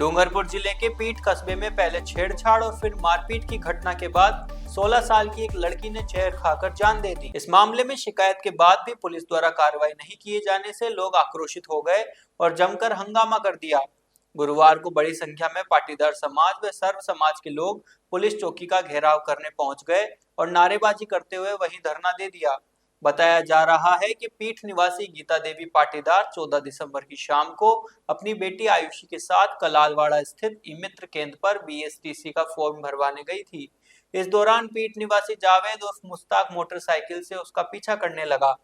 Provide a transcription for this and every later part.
डूंगरपुर जिले के पीट कस्बे में पहले छेड़छाड़ और फिर मारपीट की घटना के बाद 16 साल की एक लड़की ने जहर खाकर जान दे दी। इस मामले में शिकायत के बाद भी पुलिस द्वारा कार्रवाई नहीं किए जाने से लोग आक्रोशित हो गए और जमकर हंगामा कर दिया। गुरुवार को बड़ी संख्या में पाटीदार समाज व सर्व समाज के लोग पुलिस चौकी का घेराव करने पहुंच गए और नारेबाजी करते हुए वहीं धरना दे दिया। बताया जा रहा है कि पीठ निवासी गीता देवी पाटीदार 14 दिसंबर की शाम को अपनी बेटी आयुषी के साथ कलालवाड़ा स्थित ई-मित्र केंद्र पर बीएसटीसी का फॉर्म भरवाने गई थी। इस दौरान पीठ निवासी जावेद उर्फ मुश्ताक मोटरसाइकिल से उसका पीछा करने लगा।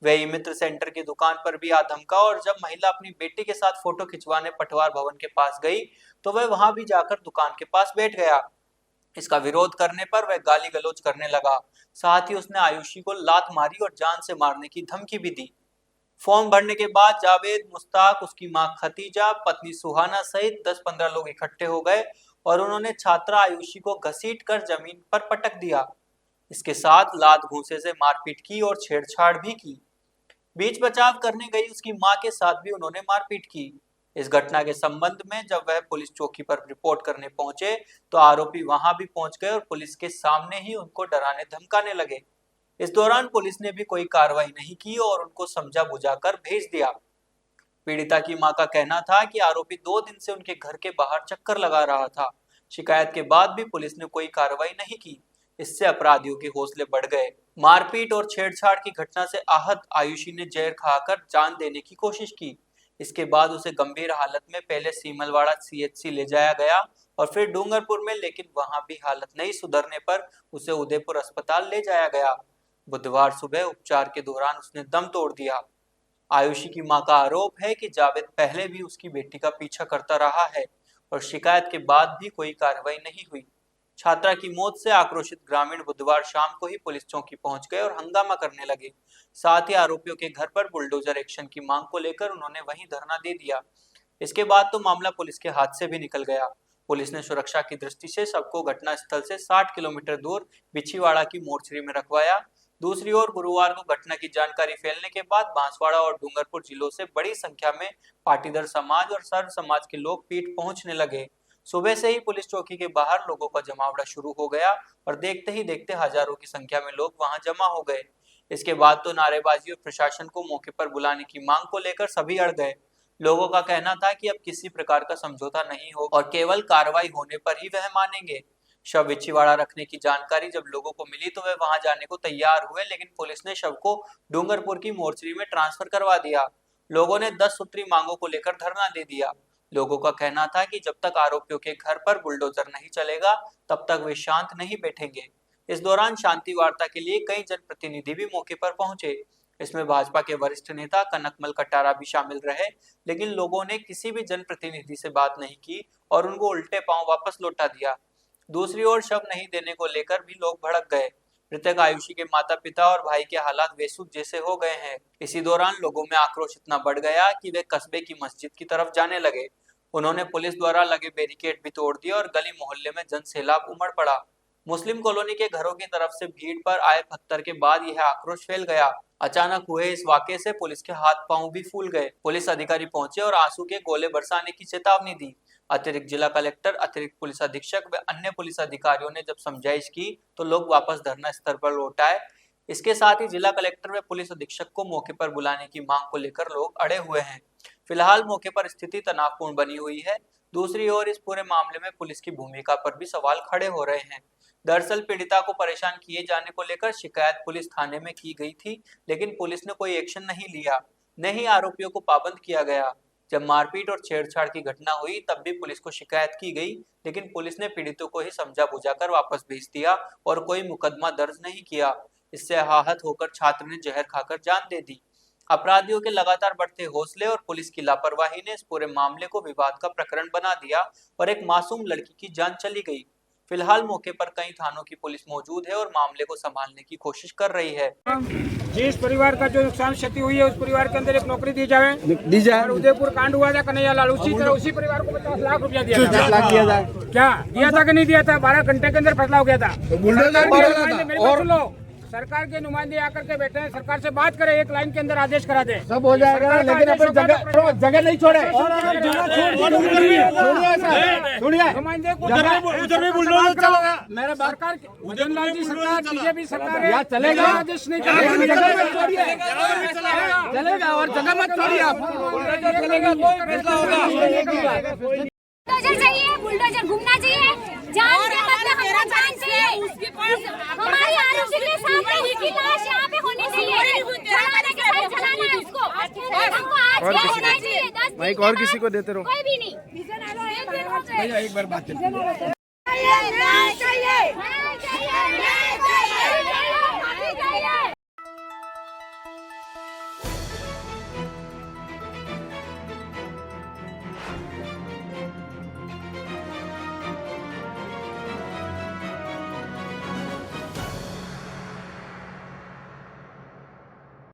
वह ई-मित्र सेंटर की दुकान पर भी आ धमका और जब महिला अपनी बेटी के साथ फोटो खिंचवाने पटवार भवन के पास गई तो वह वहां भी जाकर दुकान के पास बैठ गया। इसका विरोध करने पर वह गाली गलौज करने लगा। साथ ही उसने आयुषी को लात मारी और जान से मारने की धमकी भी दी। फॉर्म भरने के बाद जावेद, मुश्ताक, उसकी मां खतीजा, पत्नी सुहाना सहित 10-15 लोग इकट्ठे हो गए और उन्होंने छात्रा आयुषी को घसीटकर जमीन पर पटक दिया। इसके साथ लात घूंसे से मारपीट की और छेड़छाड़ भी की। बीच बचाव करने गई उसकी मां के साथ भी उन्होंने मारपीट की। इस घटना के संबंध में जब वह पुलिस चौकी पर रिपोर्ट करने पहुंचे तो आरोपी वहां भी पहुंच गए और पुलिस के सामने ही उनको डराने धमकाने लगे। इस दौरान पुलिस ने भी कोई कार्रवाई नहीं की और उनको समझा बुझाकर भेज दिया। पीड़िता की मां का कहना था कि आरोपी 2 दिन से उनके घर के बाहर चक्कर लगा रहा था। शिकायत के बाद भी पुलिस ने कोई कार्रवाई नहीं की। इससे अपराधियों के हौसले बढ़ गए। मारपीट और छेड़छाड़ की घटना से आहत आयुषी ने जहर खाकर जान देने की कोशिश की। इसके बाद उसे गंभीर हालत में पहले सीमलवाड़ा सीएचसी ले जाया गया और फिर डूंगरपुर में, लेकिन वहां भी हालत नहीं सुधरने पर उसे उदयपुर अस्पताल ले जाया गया। बुधवार सुबह उपचार के दौरान उसने दम तोड़ दिया। आयुषी की मां का आरोप है कि जावेद पहले भी उसकी बेटी का पीछा करता रहा है और शिकायत के बाद भी कोई कार्रवाई नहीं हुई। छात्रा की मौत से आक्रोशित ग्रामीण बुधवार शाम को ही पुलिस चौकी पहुंच गए और हंगामा करने लगे। साथ ही आरोपियों के घर पर बुलडोजर एक्शन की मांग को लेकर उन्होंने वहीं धरना दे दिया। इसके बाद तो मामला पुलिस के हाथ से भी निकल गया। पुलिस ने सुरक्षा की दृष्टि से सबको घटनास्थल से 60 किलोमीटर दूर बिछीवाड़ा की मोर्चरी में रखवाया। दूसरी ओर गुरुवार को घटना की जानकारी फैलने के बाद बांसवाड़ा और डूंगरपुर जिलों से बड़ी संख्या में पाटीदार समाज और सर्व समाज के लोग पीठ पहुंचने लगे। सुबह से ही पुलिस चौकी के बाहर लोगों का जमावड़ा शुरू हो गया और देखते ही देखते हजारों की संख्या में लोग वहां जमा हो गए। इसके बाद तो नारेबाजी और प्रशासन को मौके पर बुलाने की मांग को लेकर सभी अड़ गए। लोगों का कहना था कि अब किसी प्रकार का समझौता नहीं हो और केवल कार्रवाई होने पर ही वह मानेंगे। शव बिछीवाड़ा रखने की जानकारी जब लोगों को मिली तो वह वहां जाने को तैयार हुए, लेकिन पुलिस ने शव को डूंगरपुर की मोर्चरी में ट्रांसफर करवा दिया। लोगों ने 10 सूत्री मांगों को लेकर धरना दे दिया। लोगों का कहना था कि जब तक आरोपियों के घर पर बुलडोजर नहीं चलेगा तब तक वे शांत नहीं बैठेंगे। इस दौरान शांति वार्ता के लिए कई जनप्रतिनिधि भी मौके पर पहुंचे। इसमें भाजपा के वरिष्ठ नेता कनकमल कटारा भी शामिल रहे, लेकिन लोगों ने किसी भी जनप्रतिनिधि से बात नहीं की और उनको उल्टे पांव वापस लौटा दिया। दूसरी ओर शव नहीं देने को लेकर भी लोग भड़क गए। मृतक आयुषी के माता पिता और भाई के हालात बेसुध जैसे हो गए हैं। इसी दौरान लोगों में आक्रोश इतना बढ़ गया कि वे कस्बे की मस्जिद की तरफ जाने लगे। उन्होंने पुलिस द्वारा लगे बैरिकेड भी तोड़ दिए और गली मोहल्ले में जन सैलाब उमड़ पड़ा। मुस्लिम कॉलोनी के घरों की तरफ से भीड़ पर आए पत्थर के बाद यह आक्रोश फैल गया। अचानक हुए इस वाकये से पुलिस के हाथ पांव भी फूल गए। पुलिस अधिकारी पहुंचे और आंसू के गोले बरसाने की चेतावनी दी। अतिरिक्त जिला कलेक्टर, अतिरिक्त पुलिस अधीक्षक व अन्य पुलिस अधिकारियों ने जब समझाइश की तो लोग वापस धरना स्थल पर लौट आए। इसके साथ ही जिला कलेक्टर व पुलिस अधीक्षक को मौके पर बुलाने की मांग को लेकर लोग अड़े हुए हैं। फिलहाल मौके पर स्थिति तनावपूर्ण बनी हुई है। दूसरी ओर इस पूरे मामले में पुलिस की भूमिका पर भी सवाल खड़े हो रहे हैं। दरअसल पीड़िता को परेशान किए जाने को लेकर शिकायत पुलिस थाने में की गई थी, लेकिन पुलिस ने कोई एक्शन नहीं लिया, न ही आरोपियों को पाबंद किया गया। जब मारपीट और छेड़छाड़ की घटना हुई तब भी पुलिस को शिकायत की गई, लेकिन पुलिस ने पीड़ितों को ही समझा बुझाकर वापस भेज दिया और कोई मुकदमा दर्ज नहीं किया। इससे आहत होकर छात्र ने जहर खाकर जान दे दी। अपराधियों के लगातार बढ़ते हौसले और पुलिस की लापरवाही ने इस पूरे मामले को विवाद का प्रकरण बना दिया और एक मासूम लड़की की जान चली गई। फिलहाल मौके पर कई थानों की पुलिस मौजूद है और मामले को संभालने की कोशिश कर रही है। जिस परिवार का जो नुकसान क्षति हुई है उस परिवार के अंदर एक नौकरी दी जाए। और उदयपुर कांड हुआ था कन्हैयालाल, उसी तरह उसी परिवार को 50 लाख रुपया दिया था। 50 लाख दिया जाए। क्या दिया था कि नहीं दिया था? 12 घंटे के अंदर फैसला हो गया था। सरकार के नुमाइंदे आकर के बैठे हैं, सरकार से बात करें, एक लाइन के अंदर आदेश करा दे, सब हो जाएगा, लेकिन अपनी जगह नहीं छोड़े। नुमाइंदे को उधर भी बुलडोजर चलेगा। मेरे सरकार उदयन लाल जी सरकार, बीजेपी सरकार है, यहाँ चलेगा, आदेश नहीं चलेगा, चलेगा और जगह मत छोड़िए आप। चलेगा तो फैसला होगा। बुलडोजर चाहिए, बुलडोजर घूमना चाहिए, जान के बदले हमारा जान चाहिए। हमारी आरोपी के सामने की लाश यहाँ पे होनी चाहिए, जलाने के साथ जलाना है उसको, हमको आज ही होना चाहिए। 10 माइक और किसी को देते रहो। कोई भी नहीं। भैया एक बार बात करते हैं।